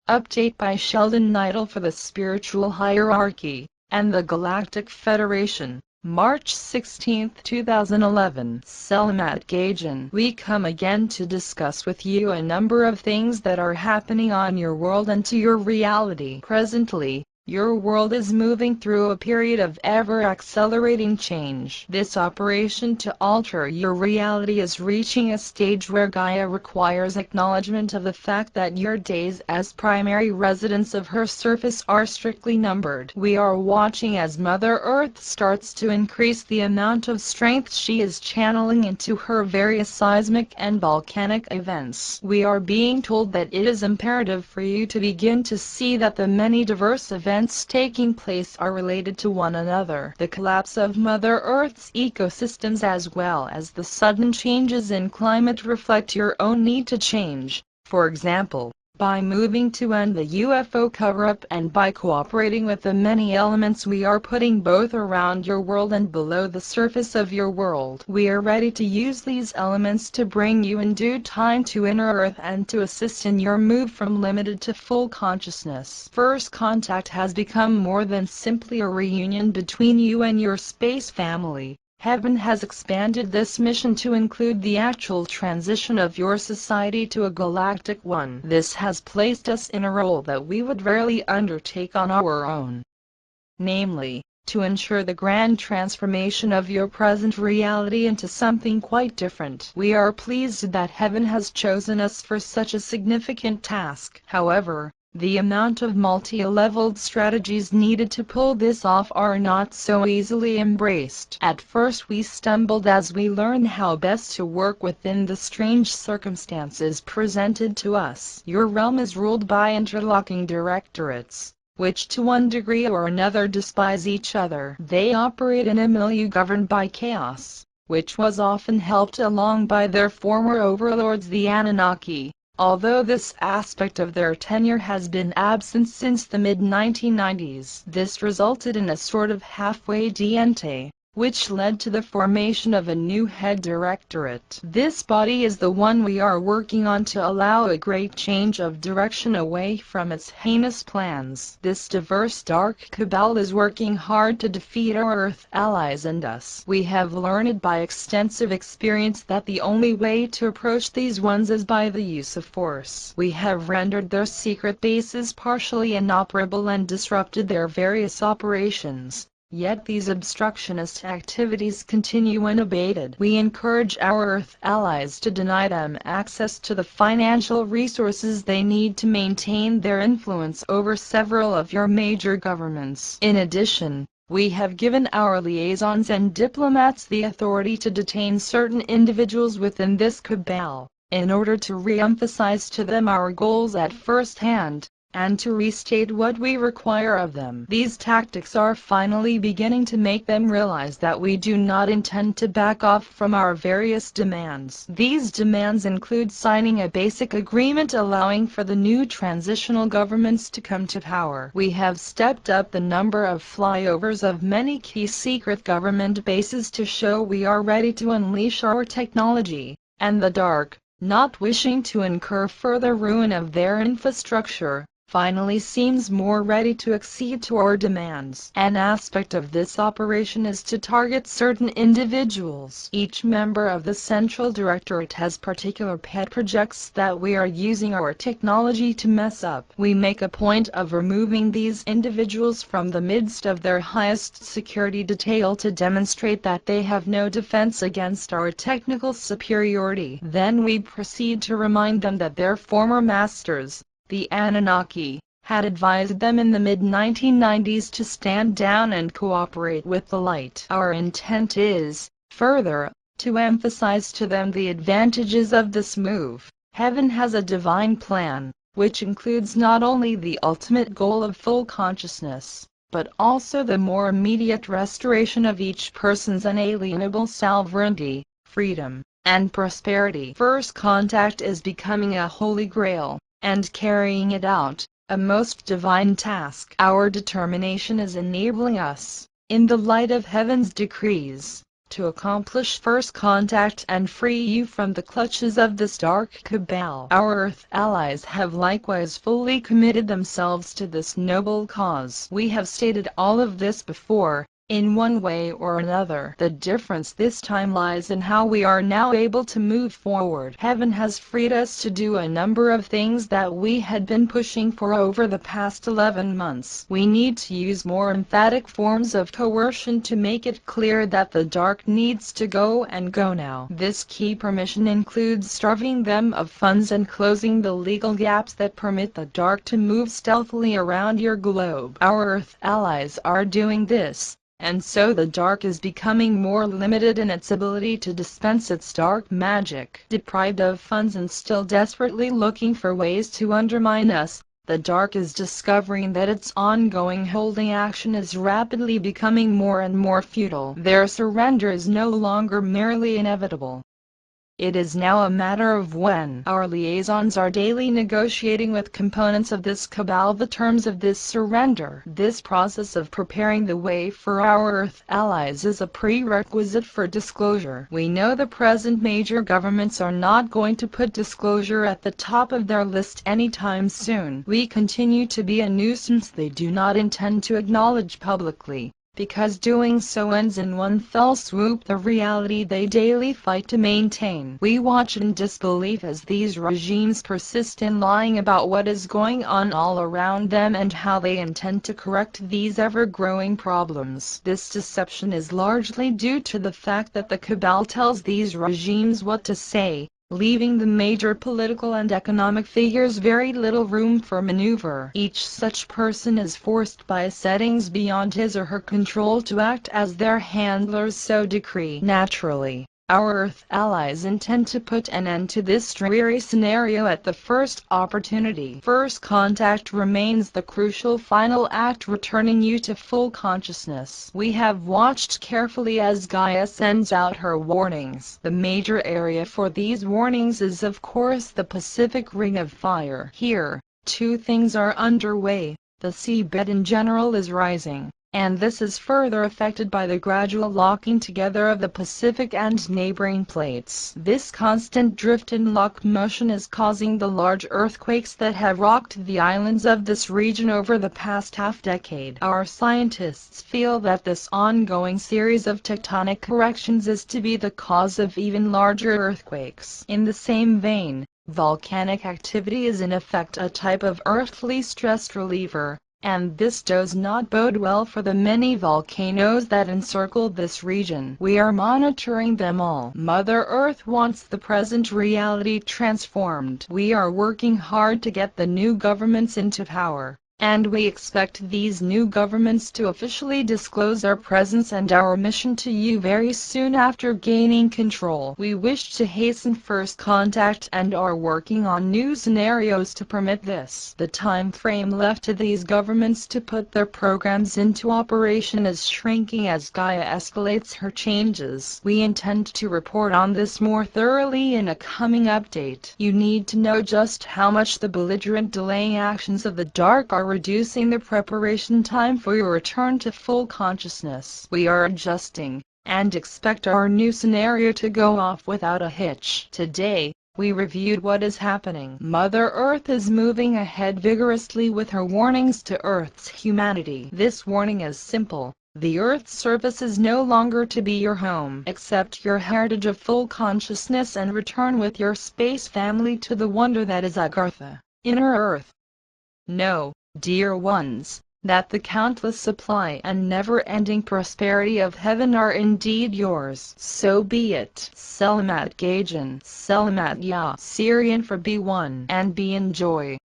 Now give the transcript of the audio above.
Update by Sheldon NIDLE for the Spiritual Hierarchy and the Galactic Federation, March 16, 2011. Selamat Gajan. We come again to discuss with you a number of things that are happening on your world and to your reality. Presently, your world is moving through a period of ever-accelerating change. This operation to alter your reality is reaching a stage where Gaia requires acknowledgement of the fact that your days as primary residents of her surface are strictly numbered. We are watching as Mother Earth starts to increase the amount of strength she is channeling into her various seismic and volcanic events. We are being told that it is imperative for you to begin to see that the many diverse events taking place are related to one another. The collapse of Mother Earth's ecosystems as well as the sudden changes in climate reflect your own need to change. For example, by moving to end the UFO cover-up and by cooperating with the many elements we are putting both around your world and below the surface of your world. We are ready to use these elements to bring you in due time to inner Earth and to assist in your move from limited to full consciousness. First contact has become more than simply a reunion between you and your space family. Heaven has expanded this mission to include the actual transition of your society to a galactic one. This has placed us in a role that we would rarely undertake on our own. Namely, to ensure the grand transformation of your present reality into something quite different. We are pleased that Heaven has chosen us for such a significant task. However, the amount of multi-leveled strategies needed to pull this off are not so easily embraced. At first we stumbled as we learned how best to work within the strange circumstances presented to us. Your realm is ruled by interlocking directorates, which to one degree or another despise each other. They operate in a milieu governed by chaos, which was often helped along by their former overlords the Anunnaki. Although this aspect of their tenure has been absent since the mid-1990s, this resulted in a sort of halfway diente, which led to the formation of a new head directorate. This body is the one we are working on to allow a great change of direction away from its heinous plans. This diverse dark cabal is working hard to defeat our Earth allies and us. We have learned by extensive experience that the only way to approach these ones is by the use of force. We have rendered their secret bases partially inoperable and disrupted their various operations. Yet these obstructionist activities continue unabated. We encourage our Earth allies to deny them access to the financial resources they need to maintain their influence over several of your major governments. In addition, we have given our liaisons and diplomats the authority to detain certain individuals within this cabal, in order to re-emphasize to them our goals at first hand, and to restate what we require of them. These tactics are finally beginning to make them realize that we do not intend to back off from our various demands. These demands include signing a basic agreement allowing for the new transitional governments to come to power. We have stepped up the number of flyovers of many key secret government bases to show we are ready to unleash our technology, and the dark, not wishing to incur further ruin of their infrastructure, finally seems more ready to accede to our demands. An aspect of this operation is to target certain individuals. Each member of the Central Directorate has particular pet projects that we are using our technology to mess up. We make a point of removing these individuals from the midst of their highest security detail to demonstrate that they have no defense against our technical superiority. Then we proceed to remind them that their former masters, the Anunnaki, had advised them in the mid-1990s to stand down and cooperate with the light. Our intent is, further, to emphasize to them the advantages of this move. Heaven has a divine plan, which includes not only the ultimate goal of full consciousness, but also the more immediate restoration of each person's unalienable sovereignty, freedom, and prosperity. First contact is becoming a holy grail, and carrying it out, a most divine task. Our determination is enabling us, in the light of Heaven's decrees, to accomplish first contact and free you from the clutches of this dark cabal. Our Earth allies have likewise fully committed themselves to this noble cause. We have stated all of this before, in one way or another. The difference this time lies in how we are now able to move forward. Heaven has freed us to do a number of things that we had been pushing for over the past 11 months. We need to use more emphatic forms of coercion to make it clear that the dark needs to go and go now. This key permission includes starving them of funds and closing the legal gaps that permit the dark to move stealthily around your globe. Our Earth allies are doing this, and so the dark is becoming more limited in its ability to dispense its dark magic. Deprived of funds and still desperately looking for ways to undermine us, the dark is discovering that its ongoing holding action is rapidly becoming more and more futile. Their surrender is no longer merely inevitable. It is now a matter of when. Our liaisons are daily negotiating with components of this cabal the terms of this surrender. This process of preparing the way for our Earth allies is a prerequisite for disclosure. We know the present major governments are not going to put disclosure at the top of their list anytime soon. We continue to be a nuisance they do not intend to acknowledge publicly, because doing so ends in one fell swoop the reality they daily fight to maintain. We watch in disbelief as these regimes persist in lying about what is going on all around them and how they intend to correct these ever-growing problems. This deception is largely due to the fact that the cabal tells these regimes what to say, leaving the major political and economic figures very little room for maneuver. Each such person is forced by settings beyond his or her control to act as their handlers so decree. Naturally, our Earth allies intend to put an end to this dreary scenario at the first opportunity. First contact remains the crucial final act returning you to full consciousness. We have watched carefully as Gaia sends out her warnings. The major area for these warnings is of course the Pacific Ring of Fire. Here, two things are underway. The seabed in general is rising, and this is further affected by the gradual locking together of the Pacific and neighboring plates. This constant drift and lock motion is causing the large earthquakes that have rocked the islands of this region over the past half-decade. Our scientists feel that this ongoing series of tectonic corrections is to be the cause of even larger earthquakes. In the same vein, volcanic activity is in effect a type of earthly stress reliever, and this does not bode well for the many volcanoes that encircle this region. We are monitoring them all. Mother Earth wants the present reality transformed. We are working hard to get the new governments into power, and we expect these new governments to officially disclose our presence and our mission to you very soon after gaining control. We wish to hasten first contact and are working on new scenarios to permit this. The time frame left to these governments to put their programs into operation is shrinking as Gaia escalates her changes. We intend to report on this more thoroughly in a coming update. You need to know just how much the belligerent delaying actions of the dark are reducing the preparation time for your return to full consciousness. We are adjusting, and expect our new scenario to go off without a hitch. Today, we reviewed what is happening. Mother Earth is moving ahead vigorously with her warnings to Earth's humanity. This warning is simple. The Earth's surface is no longer to be your home. Accept your heritage of full consciousness and return with your space family to the wonder that is Agartha, inner Earth. Know, dear ones, that the countless supply and never-ending prosperity of heaven are indeed yours. So be it. Selamat Gajan, Selamat Ya, Syrian for B1, and be enjoy.